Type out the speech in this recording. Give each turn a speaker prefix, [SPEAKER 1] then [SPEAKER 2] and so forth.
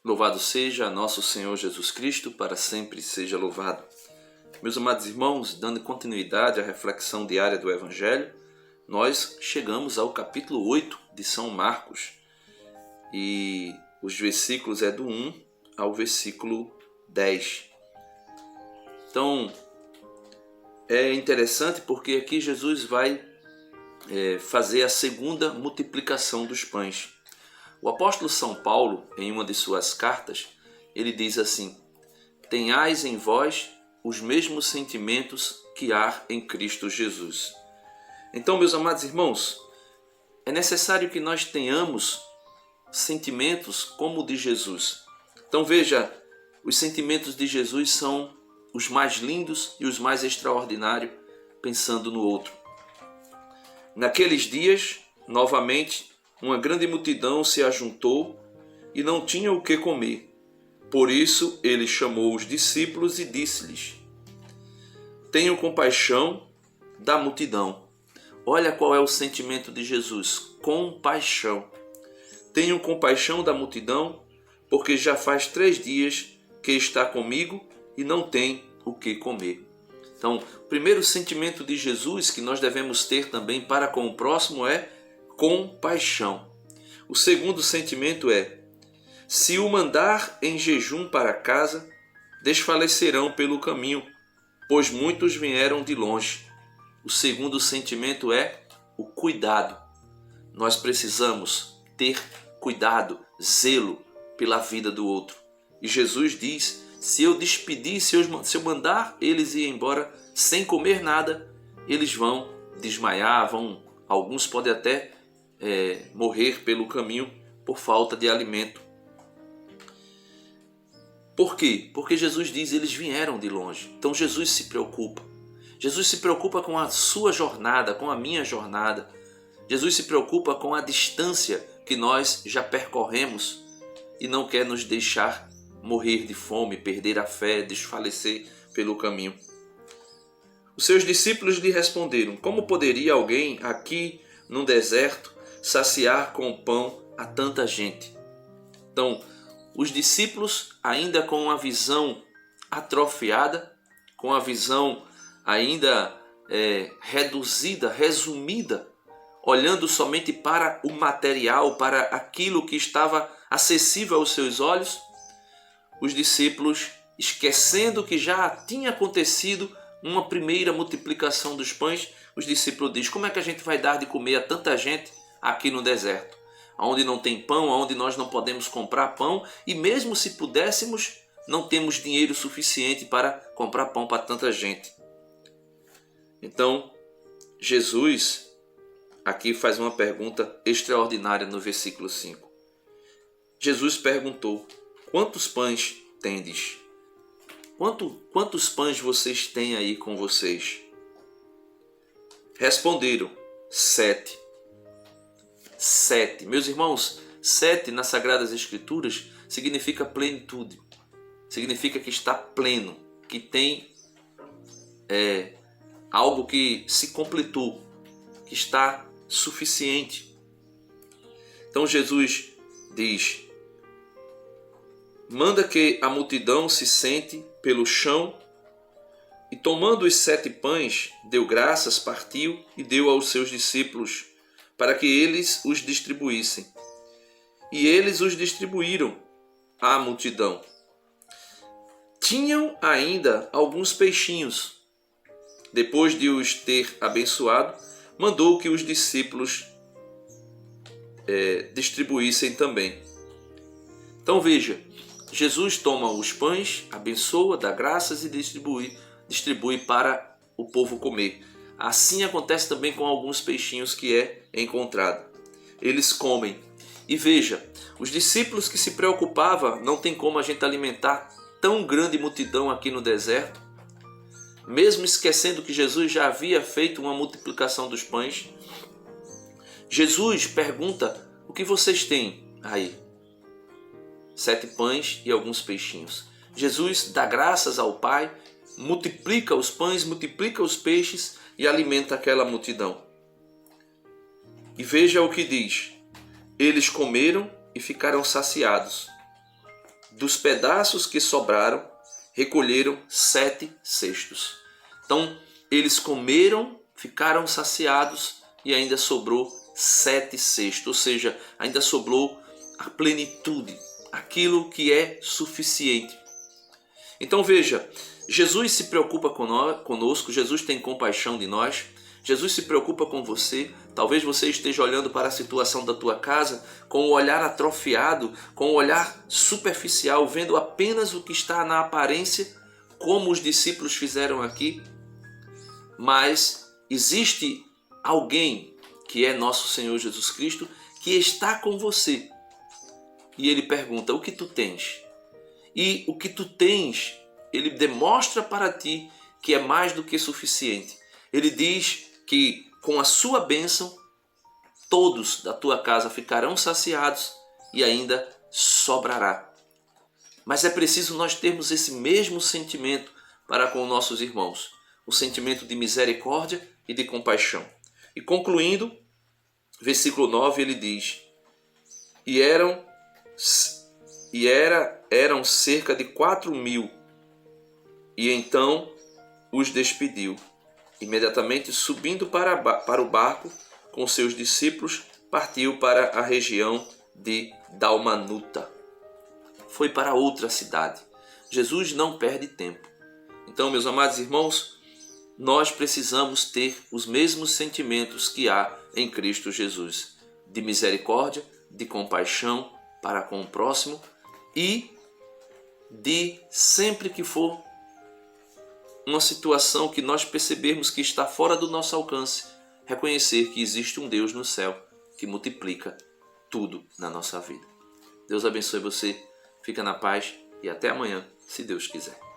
[SPEAKER 1] Louvado seja nosso Senhor Jesus Cristo, para sempre seja louvado. Meus amados irmãos, dando continuidade à reflexão diária do Evangelho, nós chegamos ao capítulo 8 de São Marcos e os versículos é do 1 ao versículo 10. Então, é interessante porque aqui Jesus vai fazer a segunda multiplicação dos pães. O apóstolo São Paulo, em uma de suas cartas, ele diz assim: tenhais em vós os mesmos sentimentos que há em Cristo Jesus. Então, meus amados irmãos, é necessário que nós tenhamos sentimentos como o de Jesus. Então veja, os sentimentos de Jesus são os mais lindos e os mais extraordinários, pensando no outro. Naqueles dias, novamente, uma grande multidão se ajuntou e não tinha o que comer. Por isso ele chamou os discípulos e disse-lhes: tenham compaixão da multidão. Olha qual é o sentimento de Jesus: compaixão. Tenham compaixão da multidão, porque já faz 3 dias que está comigo e não tem o que comer. Então, o primeiro sentimento de Jesus que nós devemos ter também para com o próximo é compaixão. O segundo sentimento é: se o mandar em jejum para casa, desfalecerão pelo caminho, pois muitos vieram de longe. O segundo sentimento é o cuidado. Nós precisamos ter cuidado, zelo pela vida do outro. E Jesus diz: se eu despedir, se eu mandar eles ir embora sem comer nada, eles vão desmaiar, alguns podem até morrer pelo caminho por falta de alimento. Por quê? Porque Jesus diz: eles vieram de longe. Então Jesus se preocupa. Jesus se preocupa com a sua jornada, com a minha jornada. Jesus se preocupa com a distância que nós já percorremos e não quer nos deixar morrer de fome, perder a fé, desfalecer pelo caminho. Os seus discípulos lhe responderam: como poderia alguém aqui no deserto saciar com o pão a tanta gente? Então, os discípulos, ainda com uma visão atrofiada, com a visão ainda reduzida, resumida, olhando somente para o material, para aquilo que estava acessível aos seus olhos, os discípulos, esquecendo que já tinha acontecido uma primeira multiplicação dos pães, os discípulos dizem: como é que a gente vai dar de comer a tanta gente aqui no deserto, onde não tem pão, onde nós não podemos comprar pão, e mesmo se pudéssemos, não temos dinheiro suficiente para comprar pão para tanta gente. Então, Jesus aqui faz uma pergunta extraordinária no versículo 5. Jesus perguntou: quantos pães tendes? Quantos pães vocês têm aí com vocês? Responderam: 7. 7. Meus irmãos, 7 nas Sagradas Escrituras significa plenitude. Significa que está pleno, que tem algo que se completou, que está suficiente. Então Jesus diz: manda que a multidão se sente pelo chão, e tomando os 7 pães, deu graças, partiu e deu aos seus discípulos, para que eles os distribuíssem. E eles os distribuíram à multidão. Tinham ainda alguns peixinhos. Depois de os ter abençoado, mandou que os discípulos distribuíssem também. Então veja, Jesus toma os pães, abençoa, dá graças e distribui para o povo comer. Assim acontece também com alguns peixinhos que é encontrado. Eles comem. E veja, os discípulos que se preocupavam: não tem como a gente alimentar tão grande multidão aqui no deserto, mesmo esquecendo que Jesus já havia feito uma multiplicação dos pães. Jesus pergunta: o que vocês têm aí? 7 pães e alguns peixinhos. Jesus dá graças ao Pai, multiplica os pães, multiplica os peixes e alimenta aquela multidão. E veja o que diz: eles comeram e ficaram saciados. dos pedaços que sobraram, recolheram 7 cestos. Então, eles comeram, ficaram saciados e ainda sobrou 7 cestos, ou seja, ainda sobrou a plenitude, aquilo que é suficiente. Então veja, Jesus se preocupa conosco, Jesus tem compaixão de nós, Jesus se preocupa com você. Talvez você esteja olhando para a situação da tua casa com o olhar atrofiado, com o olhar superficial, vendo apenas o que está na aparência, como os discípulos fizeram aqui. Mas existe alguém que é nosso Senhor Jesus Cristo, que está com você. E ele pergunta, o que tu tens? E o que tu tens, ele demonstra para ti que é mais do que suficiente. Ele diz que com a sua bênção, todos da tua casa ficarão saciados e ainda sobrará. Mas é preciso nós termos esse mesmo sentimento para com nossos irmãos. O sentimento de misericórdia e de compaixão. E concluindo, versículo 9, ele diz, eram cerca de 4.000, e então os despediu. Imediatamente subindo para o barco com seus discípulos, partiu para a região de Dalmanuta. Foi para outra cidade. Jesus não perde tempo. Então, meus amados irmãos, nós precisamos ter os mesmos sentimentos que há em Cristo Jesus, de misericórdia, de compaixão para com o próximo e de, sempre que for uma situação que nós percebermos que está fora do nosso alcance, reconhecer que existe um Deus no céu que multiplica tudo na nossa vida. Deus abençoe você, fica na paz e até amanhã, se Deus quiser.